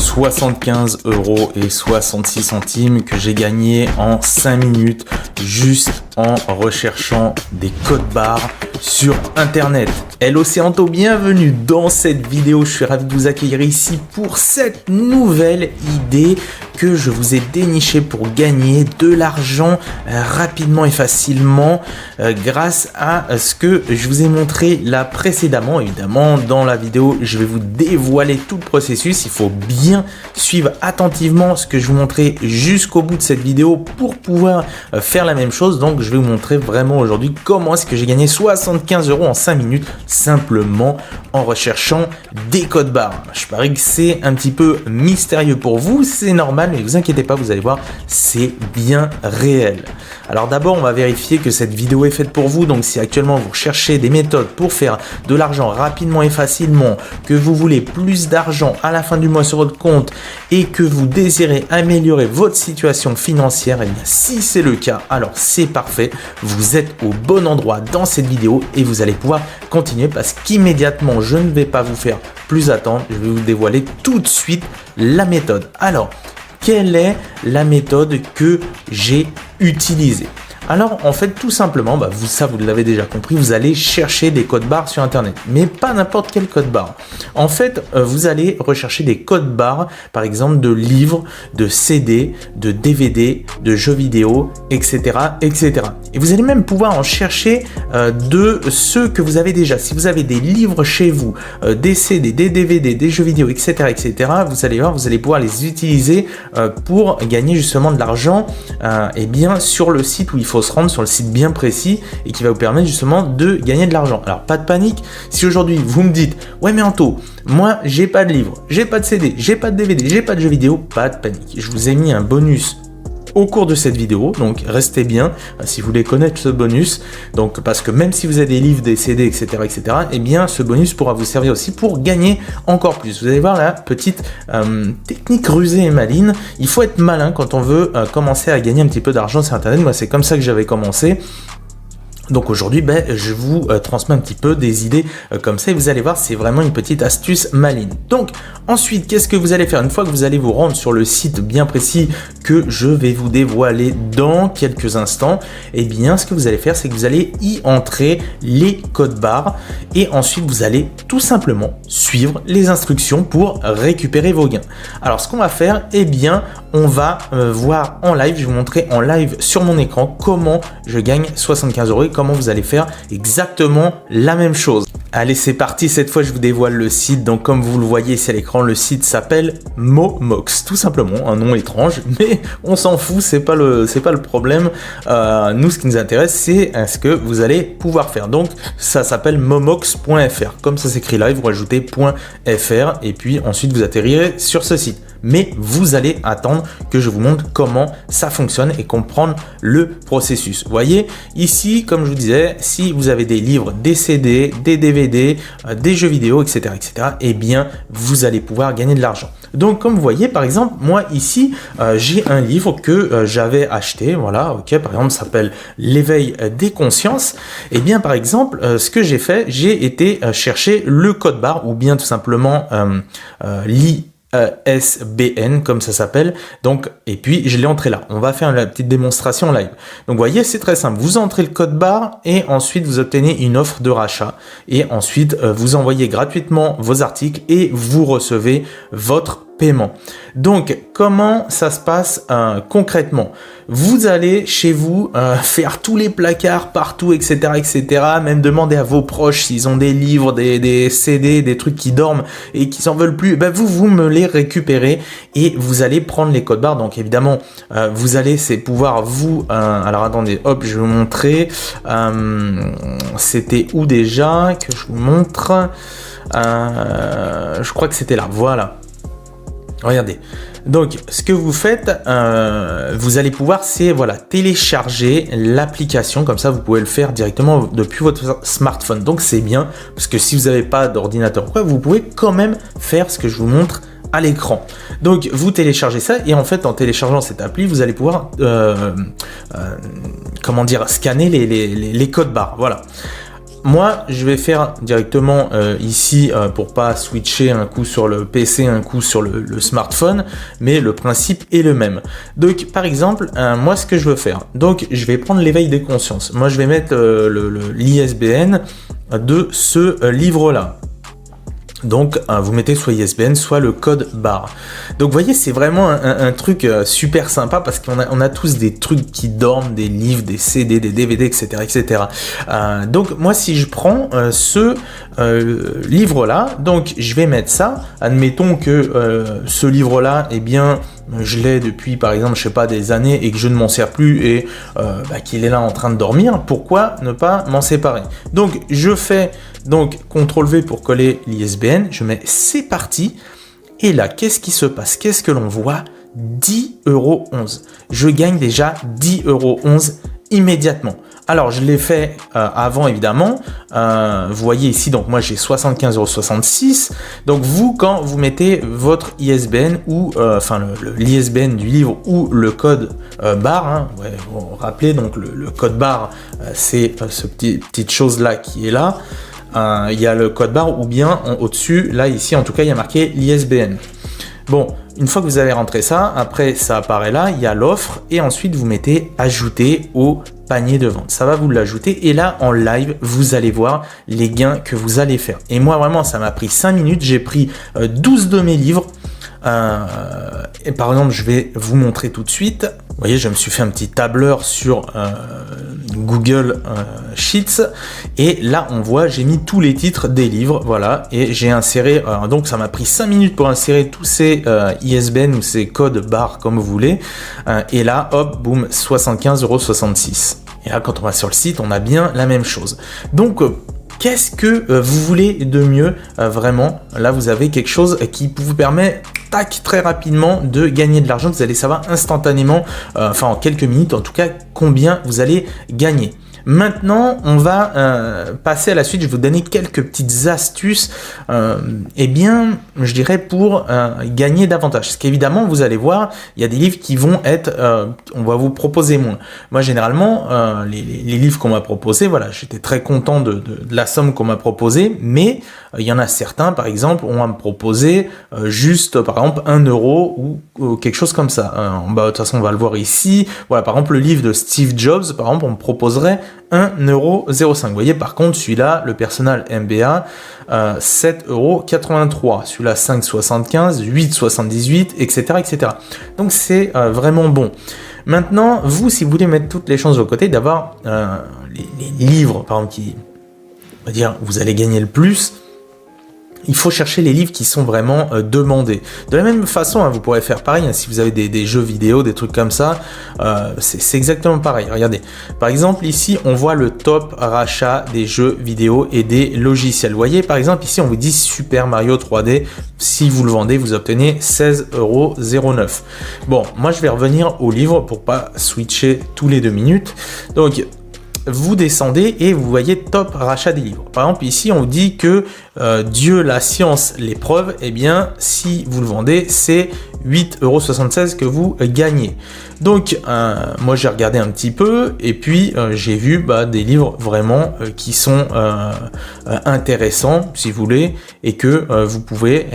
75,66 € que j'ai gagné en 5 minutes juste en recherchant des codes barres sur internet. Hello, c'est Anto, bienvenue dans cette vidéo. Je suis ravi de vous accueillir ici pour cette nouvelle idée que je vous ai dénichée pour gagner de l'argent rapidement et facilement grâce à ce que je vous ai montré là précédemment. Évidemment, dans la vidéo, je vais vous dévoiler tout le processus. Il faut bien suivre attentivement ce que je vous montrais jusqu'au bout de cette vidéo pour pouvoir faire la même chose. Donc, je vais vous montrer vraiment aujourd'hui comment est-ce que j'ai gagné 75 € en 5 minutes simplement en recherchant des codes barres. Je parie que c'est un petit peu mystérieux pour vous, c'est normal, mais vous inquiétez pas, vous allez voir, c'est bien réel. Alors d'abord, on va vérifier que cette vidéo est faite pour vous. Donc si actuellement vous cherchez des méthodes pour faire de l'argent rapidement et facilement, que vous voulez plus d'argent à la fin du mois sur votre compte et que vous désirez améliorer votre situation financière, et bien si c'est le cas, alors c'est parfait. Vous êtes au bon endroit dans cette vidéo et vous allez pouvoir continuer parce qu'immédiatement, je ne vais pas vous faire plus attendre. Je vais vous dévoiler tout de suite la méthode. Alors, quelle est la méthode que j'ai utilisée? Alors en fait tout simplement, vous l'avez déjà compris, vous allez chercher des codes barres sur internet, mais pas n'importe quel code barre. En fait, vous allez rechercher des codes barres, par exemple de livres, de CD, de DVD, de jeux vidéo, etc., etc. Et vous allez même pouvoir en chercher de ceux que vous avez déjà. Si vous avez des livres chez vous, des CD, des DVD, des jeux vidéo, etc., etc., vous allez voir, vous allez pouvoir les utiliser pour gagner justement de l'argent, et bien sur le site où il faut se rendre, sur le site bien précis et qui va vous permettre justement de gagner de l'argent. Alors pas de panique, si aujourd'hui vous me dites ouais mais Anto, moi j'ai pas de livre, j'ai pas de CD, j'ai pas de DVD, j'ai pas de jeux vidéo, pas de panique, je vous ai mis un bonus au cours de cette vidéo, donc restez bien si vous voulez connaître ce bonus. Donc parce que même si vous avez des livres, des CD, etc., etc., et bien ce bonus pourra vous servir aussi pour gagner encore plus. Vous allez voir la petite technique rusée et maligne. Il faut être malin quand on veut commencer à gagner un petit peu d'argent sur internet. Moi c'est comme ça que j'avais commencé. Donc aujourd'hui, je vous transmets un petit peu des idées comme ça et vous allez voir, c'est vraiment une petite astuce maligne. Donc ensuite, qu'est-ce que vous allez faire une fois que vous allez vous rendre sur le site bien précis que je vais vous dévoiler dans quelques instants? Eh bien, ce que vous allez faire, c'est que vous allez y entrer les codes barres et ensuite vous allez tout simplement suivre les instructions pour récupérer vos gains. Alors ce qu'on va faire, eh bien, on va voir en live, je vais vous montrer en live sur mon écran comment je gagne 75 € et comment vous allez faire exactement la même chose. Allez, c'est parti, cette fois je vous dévoile le site. Donc comme vous le voyez ici à l'écran, le site s'appelle Momox, tout simplement, un nom étrange, mais on s'en fout, c'est pas le problème. Nous, ce qui nous intéresse, c'est ce que vous allez pouvoir faire. Donc ça s'appelle momox.fr, comme ça s'écrit là, vous rajoutez .fr et puis ensuite vous atterrirez sur ce site. Mais vous allez attendre que je vous montre comment ça fonctionne et comprendre le processus. Vous voyez, ici, comme je vous disais, si vous avez des livres, des CD, des DVD, des jeux vidéo, etc., etc., eh bien, vous allez pouvoir gagner de l'argent. Donc, comme vous voyez, par exemple, moi, ici, j'ai un livre que j'avais acheté, voilà, ok, par exemple, ça s'appelle L'éveil des consciences. Eh bien, par exemple, ce que j'ai fait, j'ai été chercher le code barre ou bien tout simplement SBN comme ça s'appelle, donc et puis je l'ai entré là. On va faire la petite démonstration live. Donc vous voyez, c'est très simple, vous entrez le code barre et ensuite vous obtenez une offre de rachat et ensuite vous envoyez gratuitement vos articles et vous recevez votre paiement. Donc comment ça se passe concrètement? Vous allez chez vous faire tous les placards partout, etc., etc., même demander à vos proches s'ils ont des livres, des CD, des trucs qui dorment et qui s'en veulent plus, vous me les récupérez et vous allez prendre les codes barres. Donc évidemment vous allez pouvoir vous alors attendez, hop, je vais vous montrer c'était où déjà que je vous montre, je crois que c'était là, voilà. Regardez, donc ce que vous faites, vous allez pouvoir télécharger l'application, comme ça vous pouvez le faire directement depuis votre smartphone. Donc c'est bien, parce que si vous n'avez pas d'ordinateur, vous pouvez quand même faire ce que je vous montre à l'écran. Donc vous téléchargez ça et en fait en téléchargeant cette appli, vous allez pouvoir scanner les codes barres. Voilà. moi, je vais faire directement ici pour pas switcher un coup sur le PC, un coup sur le smartphone, mais le principe est le même. Donc, par exemple, moi, ce que je veux faire, donc je vais prendre l'éveil des consciences. Moi, je vais mettre l'ISBN de ce livre-là. Donc, vous mettez soit ISBN, soit le code barre. Donc, vous voyez, c'est vraiment un truc super sympa parce qu'on a tous des trucs qui dorment, des livres, des CD, des DVD, etc., etc. Donc, moi, si je prends ce livre-là, donc je vais mettre ça. Admettons que ce livre-là, eh bien, je l'ai depuis, par exemple, je sais pas, des années et que je ne m'en sers plus et qu'il est là en train de dormir. Pourquoi ne pas m'en séparer? Donc, je fais donc CTRL-V pour coller l'ISBN. Je mets c'est parti. Et là, qu'est-ce qui se passe? Qu'est-ce que l'on voit? 10,11 €. Je gagne déjà 10,11 € immédiatement. Alors, je l'ai fait avant, évidemment. Vous voyez ici, donc moi, j'ai 75,66 €. Donc, vous, quand vous mettez votre ISBN ou, l'ISBN du livre ou le code barre, hein, vous vous rappelez, donc le code barre, c'est ce petite chose-là qui est là. Il y a le code barre ou bien au-dessus, là, ici, en tout cas, il y a marqué l'ISBN. Bon, une fois que vous avez rentré ça, après ça apparaît là, il y a l'offre et ensuite vous mettez ajouter au panier de vente. Ça va vous l'ajouter et là en live, vous allez voir les gains que vous allez faire. Et moi vraiment, ça m'a pris 5 minutes, j'ai pris 12 de mes livres. Et par exemple, je vais vous montrer tout de suite. Vous voyez, je me suis fait un petit tableur sur Google Sheets et là on voit, j'ai mis tous les titres des livres, voilà, et j'ai inséré, donc ça m'a pris 5 minutes pour insérer tous ces ISBN ou ces codes barres comme vous voulez, et là hop, boum, 75,66 €. Et là quand on va sur le site, on a bien la même chose. Donc qu'est-ce que vous voulez de mieux vraiment? Là, vous avez quelque chose qui vous permet, tac, très rapidement de gagner de l'argent. Vous allez savoir instantanément, en quelques minutes en tout cas, combien vous allez gagner. Maintenant, on va passer à la suite. Je vais vous donner quelques petites astuces, je dirais pour gagner davantage. Parce qu'évidemment, vous allez voir, il y a des livres qui vont être, on va vous proposer moins. Moi, généralement, les livres qu'on m'a proposés, voilà, j'étais très content de la somme qu'on m'a proposée, mais il y en a certains, par exemple, on va me proposer juste, par exemple, 1 € ou quelque chose comme ça. De toute façon, on va le voir ici. Voilà, par exemple, le livre de Steve Jobs, par exemple, on me proposerait 1,05 €. Vous voyez, par contre, celui-là, le Personal MBA, 7,83 €. Celui-là, 5,75 €, 8,78 €, etc., etc. Donc, c'est vraiment bon. Maintenant, vous, si vous voulez mettre toutes les chances de votre côté, d'avoir les livres, par exemple, qui, on va dire, vous allez gagner le plus, il faut chercher les livres qui sont vraiment demandés. De la même façon, hein, vous pourrez faire pareil, hein, si vous avez des jeux vidéo, des trucs comme ça, c'est exactement pareil. Regardez, par exemple, ici, on voit le top rachat des jeux vidéo et des logiciels. Vous voyez, par exemple, ici, on vous dit Super Mario 3D. Si vous le vendez, vous obtenez 16,09 €. Bon, moi, je vais revenir au livre pour pas switcher tous les 2 minutes. Donc, vous descendez et vous voyez top rachat des livres. Par exemple, ici, on dit que Dieu, la science, les preuves, eh bien, si vous le vendez, c'est 8,76 € que vous gagnez. Donc, moi, j'ai regardé un petit peu et puis j'ai vu des livres vraiment qui sont intéressants, si vous voulez, et que vous pouvez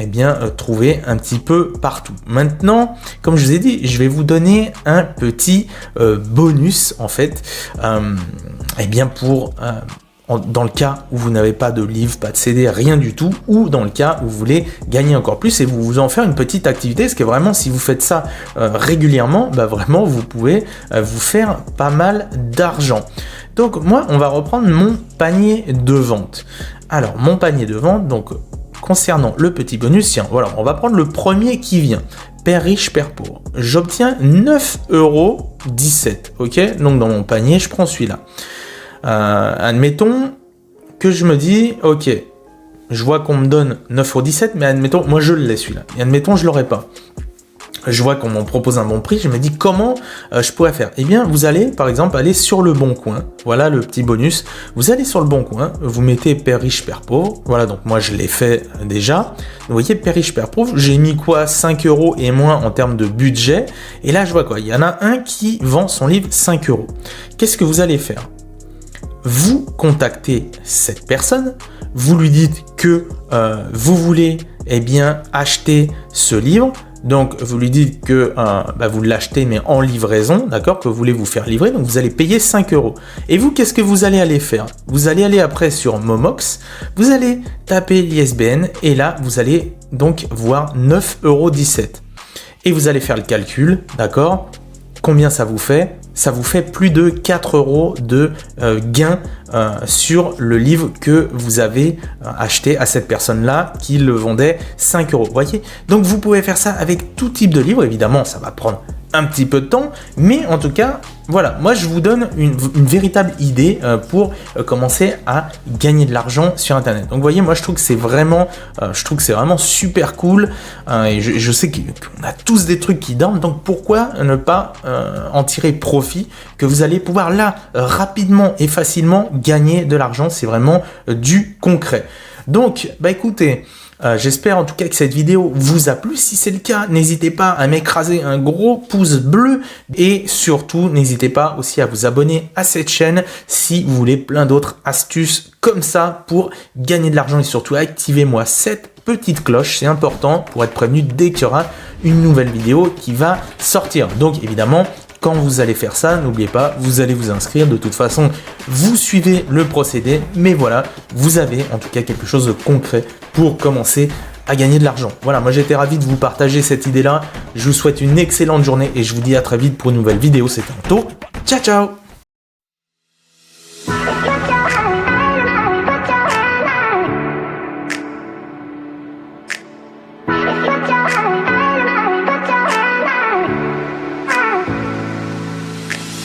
trouver un petit peu partout. Maintenant, comme je vous ai dit, je vais vous donner un petit bonus, en fait, pour... dans le cas où vous n'avez pas de livre, pas de CD, rien du tout, ou dans le cas où vous voulez gagner encore plus et vous en faire une petite activité, parce que vraiment, si vous faites ça régulièrement, vraiment, vous pouvez vous faire pas mal d'argent. Donc, moi, on va reprendre mon panier de vente. Alors, mon panier de vente, donc, concernant le petit bonus, tiens, voilà, on va prendre le premier qui vient. Père riche, père pauvre. J'obtiens 9,17 €, ok? Donc, dans mon panier, je prends celui-là. Admettons que je me dis, ok, je vois qu'on me donne 9,17 €, mais admettons, moi je l'ai celui-là, et admettons je l'aurais pas. Je vois qu'on m'en propose un bon prix, je me dis comment je pourrais faire. Eh bien, vous allez par exemple aller sur le Bon Coin, voilà le petit bonus, vous allez sur le Bon Coin, vous mettez père riche, père pauvre, voilà, donc moi je l'ai fait déjà. Vous voyez, père riche, père pauvre, j'ai mis quoi, 5 € et moins en termes de budget, et là je vois quoi, il y en a un qui vend son livre 5 €. Qu'est-ce que vous allez faire ? vous contactez cette personne, vous lui dites que vous voulez acheter ce livre. Donc, vous lui dites que vous l'achetez, mais en livraison, d'accord, que vous voulez vous faire livrer. Donc, vous allez payer 5 €. Et vous, qu'est-ce que vous allez aller faire? Vous allez aller après sur Momox, vous allez taper l'ISBN, et là, vous allez donc voir 9,17 €. Et vous allez faire le calcul, d'accord? Combien ça vous fait? Ça vous fait plus de 4 € de gain sur le livre que vous avez acheté à cette personne-là qui le vendait 5 €. Vous voyez? Donc vous pouvez faire ça avec tout type de livre. Évidemment, ça va prendre un petit peu de temps, mais en tout cas, voilà, moi je vous donne une véritable idée pour commencer à gagner de l'argent sur Internet. Donc vous voyez, moi je trouve que c'est vraiment, super cool, et je sais qu'on a tous des trucs qui dorment, donc pourquoi ne pas en tirer profit, que vous allez pouvoir là rapidement et facilement gagner de l'argent. C'est vraiment du concret. Donc, écoutez, j'espère en tout cas que cette vidéo vous a plu. Si c'est le cas, n'hésitez pas à m'écraser un gros pouce bleu et surtout n'hésitez pas aussi à vous abonner à cette chaîne si vous voulez plein d'autres astuces comme ça pour gagner de l'argent, et surtout activez-moi cette petite cloche, c'est important pour être prévenu dès qu'il y aura une nouvelle vidéo qui va sortir. Donc évidemment, quand vous allez faire ça, n'oubliez pas, vous allez vous inscrire. De toute façon, vous suivez le procédé. Mais voilà, vous avez en tout cas quelque chose de concret pour commencer à gagner de l'argent. Voilà, moi j'étais ravi de vous partager cette idée-là. Je vous souhaite une excellente journée et je vous dis à très vite pour une nouvelle vidéo. C'était Anto. Ciao, ciao!